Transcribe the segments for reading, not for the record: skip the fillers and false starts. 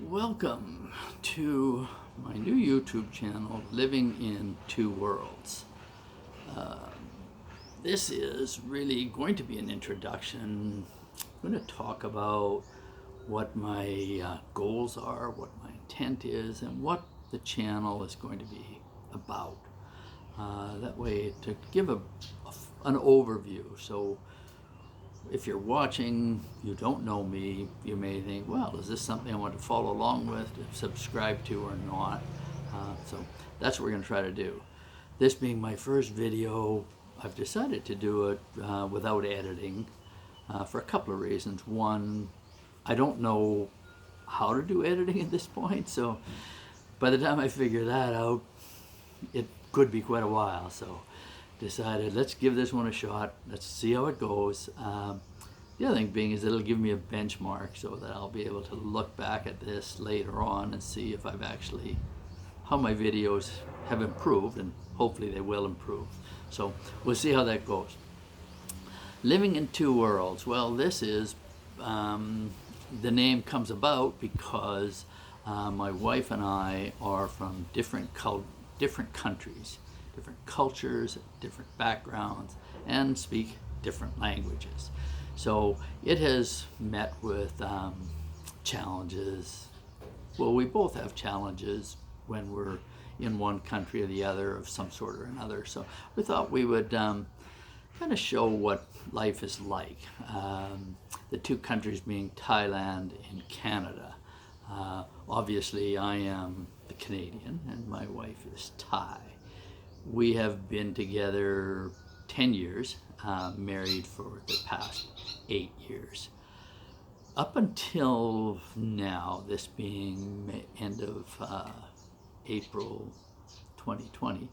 Welcome to my new YouTube channel, Living in Two Worlds. This is really going to be an introduction. I'm going to talk about what my goals are, what my intent is, and what the channel is going to be about. That way, to give an overview. So if you're watching, you don't know me, you may think, well, is this something I want to follow along with, subscribe to or not? So that's what we're going to try to do. This being my first video, I've decided to do it without editing for a couple of reasons. One, I don't know how to do editing at this point, so by the time I figure that out, it could be quite a while. So decided, let's give this one a shot. Let's see how it goes. The other thing being is it'll give me a benchmark so that I'll be able to look back at this later on and see if I've actually, how my videos have improved, and hopefully they will improve. So we'll see how that goes. Living in Two Worlds. Well, this is, the name comes about because my wife and I are from different countries, different cultures, different backgrounds, and speak different languages. So it has met with challenges. Well, we both have challenges when we're in one country or the other of some sort or another. So we thought we would kind of show what life is like. The two countries being Thailand and Canada. Obviously, I am the Canadian and my wife is Thai. We have been together 10 years, married for the past 8 years. Up until now, this being end of April 2020,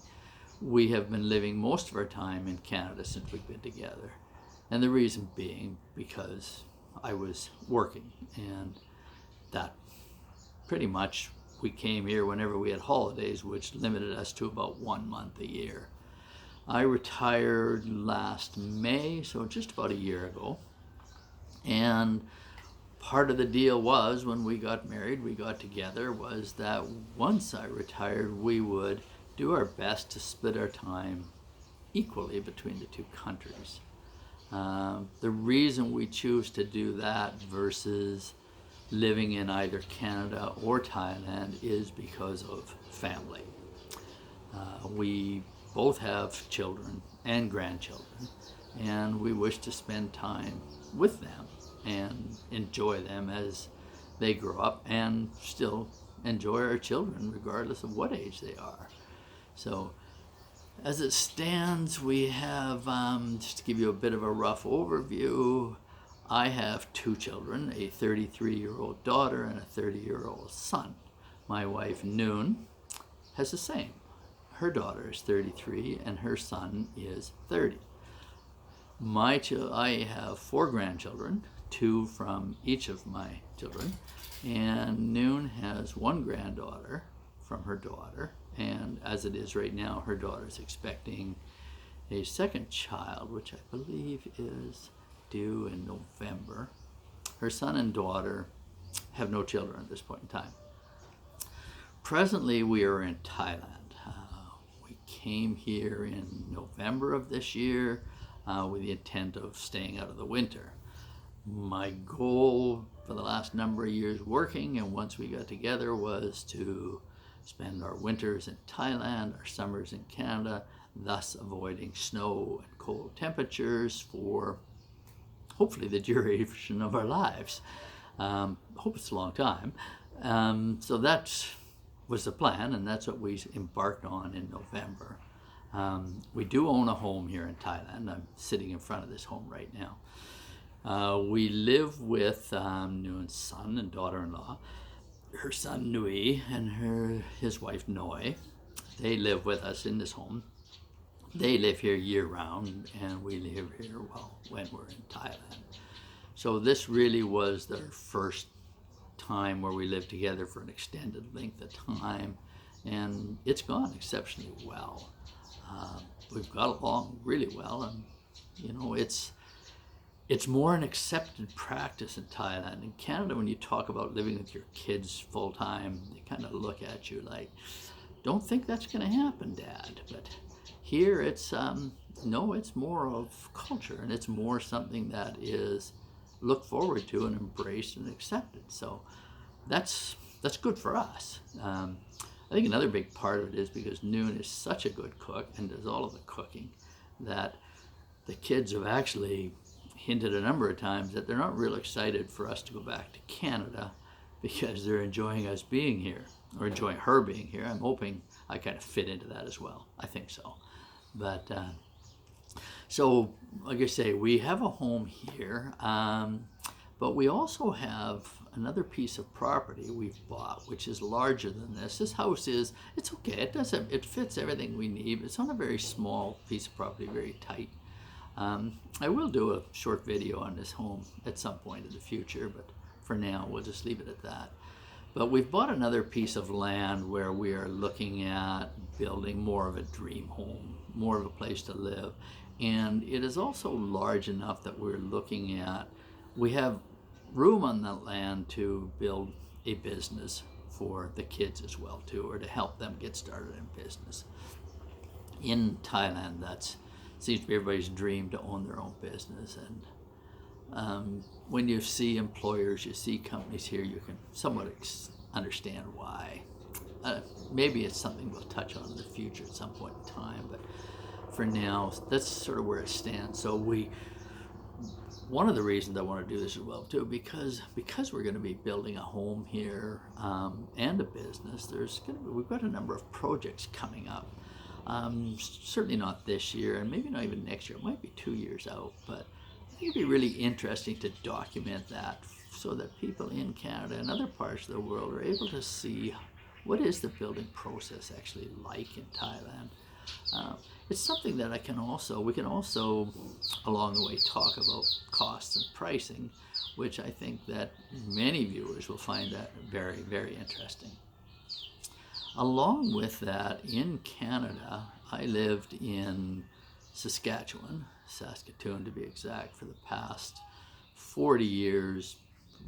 we have been living most of our time in Canada since we've been together. And the reason being because I was working, and that pretty much we came here whenever we had holidays, which limited us to about 1 month a year. I retired last May, so just about a year ago. And part of the deal was, when we got married, we got together, was that once I retired, we would do our best to split our time equally between the two countries. The reason we choose to do that versus living in either Canada or Thailand is because of family. We both have children and grandchildren, and we wish to spend time with them and enjoy them as they grow up, and still enjoy our children regardless of what age they are. So as it stands, we have, just to give you a bit of a rough overview, I have 2 children, a 33-year-old daughter and a 30-year-old son. My wife, Noon, has the same. Her daughter is 33 and her son is 30. I have 4 grandchildren, 2 from each of my children, and Noon has 1 granddaughter from her daughter, and as it is right now, her daughter is expecting a second child, which I believe is due in November. Her son and daughter have no children at this point in time. Presently, we are in Thailand. We came here in November of this year with the intent of staying out of the winter. My goal for the last number of years working, and once we got together, was to spend our winters in Thailand, our summers in Canada, thus avoiding snow and cold temperatures for hopefully the duration of our lives. Hope it's a long time. So that was the plan, and that's what we embarked on in November. We do own a home here in Thailand. I'm sitting in front of this home right now. We live with Noon's son and daughter-in-law, her son Nui and his wife Noi. They live with us in this home. They live here year-round, and we live here, well, when we're in Thailand. So this really was their first time where we lived together for an extended length of time, and it's gone exceptionally well. We've got along really well, and you know, it's it's more an accepted practice in Thailand. In Canada, when you talk about living with your kids full time, they kind of look at you like, don't think that's going to happen, Dad. But here it's, no, it's more of culture, and it's more something that is looked forward to and embraced and accepted. So that's good for us. I think another big part of it is because Noon is such a good cook and does all of the cooking that the kids have actually hinted a number of times that they're not real excited for us to go back to Canada because they're enjoying us being here or enjoying her being here. I'm hoping I kind of fit into that as well. I think so. But so, like I say, we have a home here, but we also have another piece of property we've bought, which is larger than this. This house it's okay. It fits everything we need. It's on a very small piece of property, very tight. I will do a short video on this home at some point in the future, but for now, we'll just leave it at that. But we've bought another piece of land where we are looking at building more of a dream home, more of a place to live. And it is also large enough that we're looking at, we have room on that land to build a business for the kids as well too, or to help them get started in business. In Thailand, that seems to be everybody's dream, to own their own business. And when you see employers, you see companies here, you can somewhat understand why. Maybe it's something we'll touch on in the future at some point in time, but for now, that's sort of where it stands. So one of the reasons I want to do this as well too, because we're going to be building a home here and a business. We've got a number of projects coming up. Certainly not this year, and maybe not even next year. It might be 2 years out, but I think it'd be really interesting to document that so that people in Canada and other parts of the world are able to see what is the building process actually like in Thailand. It's something that we can also along the way talk about costs and pricing, which I think that many viewers will find that very, very interesting. Along with that, in Canada, I lived in Saskatchewan, Saskatoon to be exact, for the past 40 years.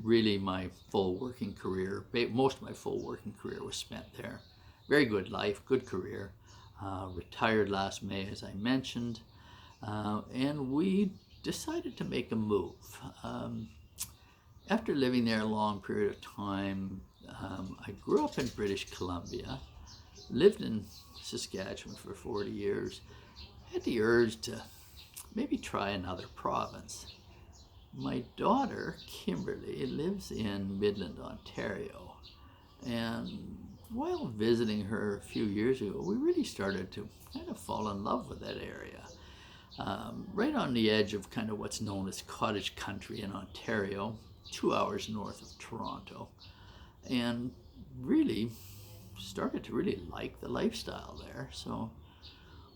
Really, my full working career, most of my full working career was spent there. Very good life, good career. Retired last May, as I mentioned, and we decided to make a move. After living there a long period of time, I grew up in British Columbia, lived in Saskatchewan for 40 years, had the urge to maybe try another province. My daughter, Kimberly, lives in Midland, Ontario, and while visiting her a few years ago, we really started to kind of fall in love with that area. Right on the edge of kind of what's known as cottage country in Ontario, 2 hours north of Toronto, and really started to really like the lifestyle there. So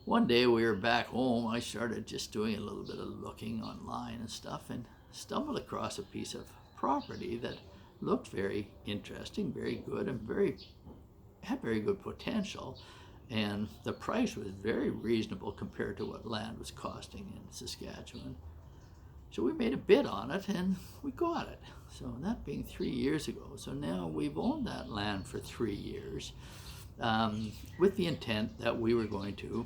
one day we were back home, I started just doing a little bit of looking online and stuff, and stumbled across a piece of property that looked very interesting, very good, and had very good potential, and the price was very reasonable compared to what land was costing in Saskatchewan. So we made a bid on it and we got it. So that being 3 years ago. So now we've owned that land for 3 years with the intent that we were going to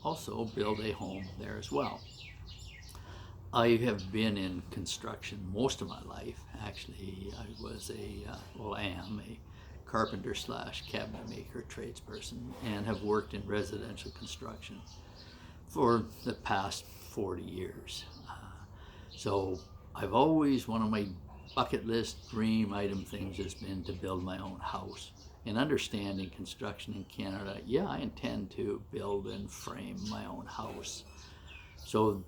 also build a home there as well. I have been in construction most of my life. Actually, I am a carpenter / cabinet maker tradesperson, and have worked in residential construction for the past 40 years. So I've always, one of my bucket list dream item things has been to build my own house. And understanding construction in Canada, yeah, I intend to build and frame my own house. So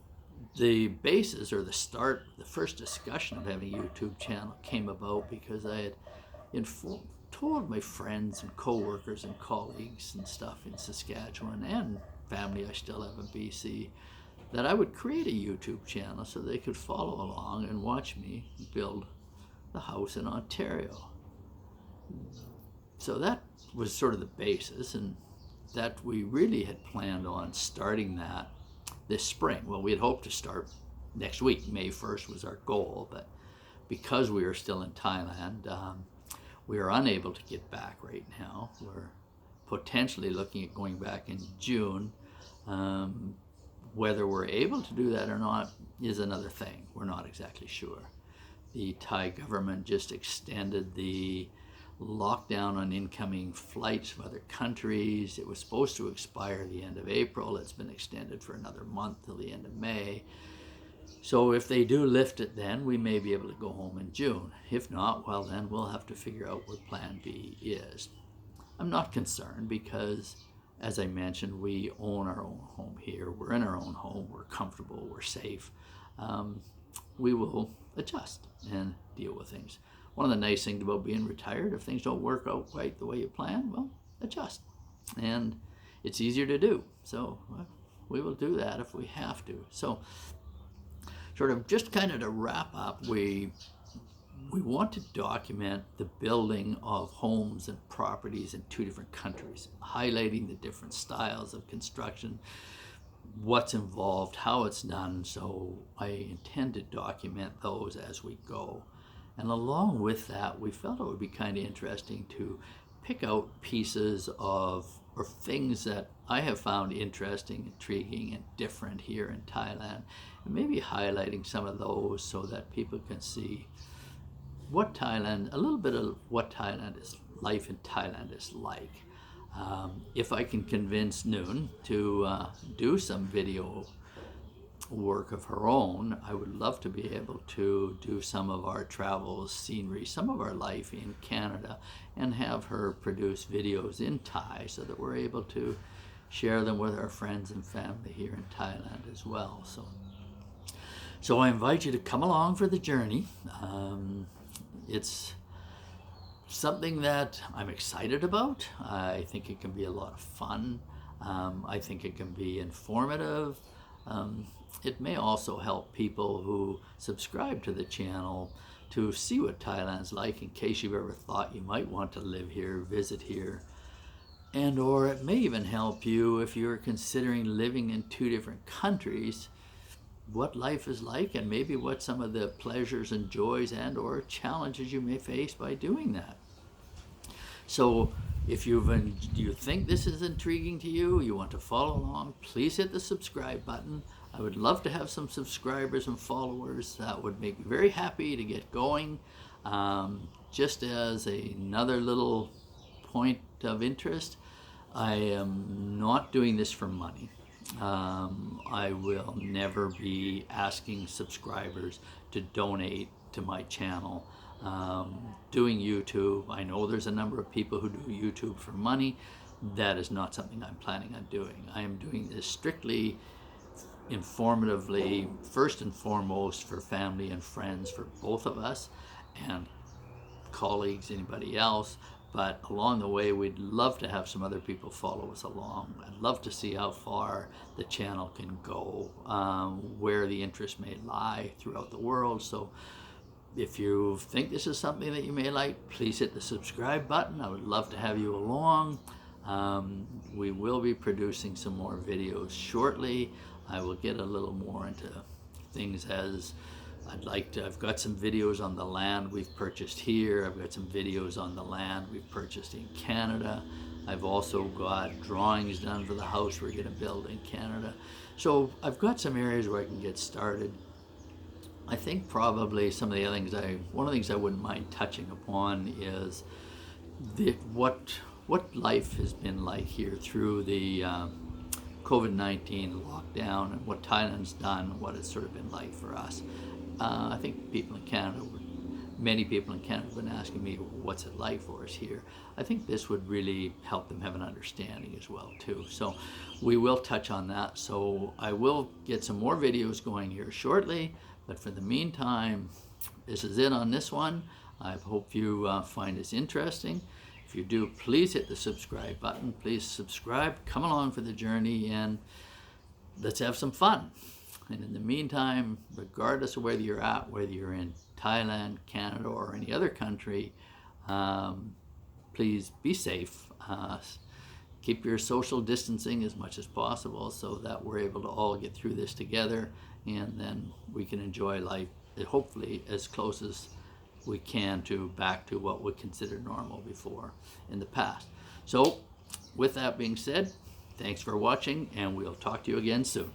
the basis, or the first discussion of having a YouTube channel came about because I had told my friends and co-workers and colleagues and stuff in Saskatchewan, and family I still have in BC, that I would create a YouTube channel so they could follow along and watch me build the house in Ontario. So that was sort of the basis, and that we really had planned on starting that this spring. Well, we had hoped to start next week. May 1st was our goal, but because we are still in Thailand, we are unable to get back right now. We're potentially looking at going back in June. Whether we're able to do that or not is another thing. We're not exactly sure. The Thai government just extended the lockdown on incoming flights from other countries. It was supposed to expire the end of April. It's been extended for another month till the end of May. So if they do lift it then, we may be able to go home in June. If not, well then we'll have to figure out what plan B is. I'm not concerned because, as I mentioned, we own our own home here. We're in our own home. We're comfortable. We're safe. We will adjust and deal with things. One of the nice things about being retired, if things don't work out quite the way you plan, well, adjust. And it's easier to do. So we will do that if we have to. So sort of just kind of to wrap up, we want to document the building of homes and properties in 2 different countries, highlighting the different styles of construction, what's involved, how it's done. So I intend to document those as we go. And along with that, we felt it would be kind of interesting to pick out pieces of, or things that I have found interesting, intriguing, and different here in Thailand, and maybe highlighting some of those so that people can see what Thailand, a little bit of what Thailand is, life in Thailand is like. If I can convince Noon to do some video work of her own, I would love to be able to do some of our travels, scenery, some of our life in Canada, and have her produce videos in Thai so that we're able to share them with our friends and family here in Thailand as well. So I invite you to come along for the journey. It's something that I'm excited about. I think it can be a lot of fun. I think it can be informative. It may also help people who subscribe to the channel to see what Thailand's like in case you've ever thought you might want to live here, visit here. And or it may even help you if you're considering living in 2 different countries, what life is like and maybe what some of the pleasures and joys and or challenges you may face by doing that. So if you think this is intriguing to you, you want to follow along, please hit the subscribe button. I would love to have some subscribers and followers. That would make me very happy to get going. Just as another little point of interest, I am not doing this for money. I will never be asking subscribers to donate to my channel. Doing YouTube, I know there's a number of people who do YouTube for money. That is not something I'm planning on doing. I am doing this strictly informatively, first and foremost for family and friends, for both of us and colleagues, anybody else. But along the way, we'd love to have some other people follow us along. I'd love to see how far the channel can go, where the interest may lie throughout the world. So if you think this is something that you may like, please hit the subscribe button. I would love to have you along. We will be producing some more videos shortly. I will get a little more into things as I've got some videos on the land we've purchased here. I've got some videos on the land we've purchased in Canada. I've also got drawings done for the house we're going to build in Canada. So I've got some areas where I can get started. I think probably some of the other things one of the things I wouldn't mind touching upon is what life has been like here through the COVID-19 lockdown, and what Thailand's done, what it's sort of been like for us. I think many people in Canada have been asking me, what's it like for us here? I think this would really help them have an understanding as well too. So we will touch on that. So I will get some more videos going here shortly, but for the meantime, this is it on this one. I hope you find this interesting. If you do, please hit the subscribe button. Please subscribe, come along for the journey, and let's have some fun. And in the meantime, regardless of whether you're at, whether you're in Thailand, Canada, or any other country, please be safe. keep your social distancing as much as possible so that we're able to all get through this together, and then we can enjoy life hopefully as close as we can to back to what we considered normal before in the past. So with that being said, thanks for watching, and we'll talk to you again soon.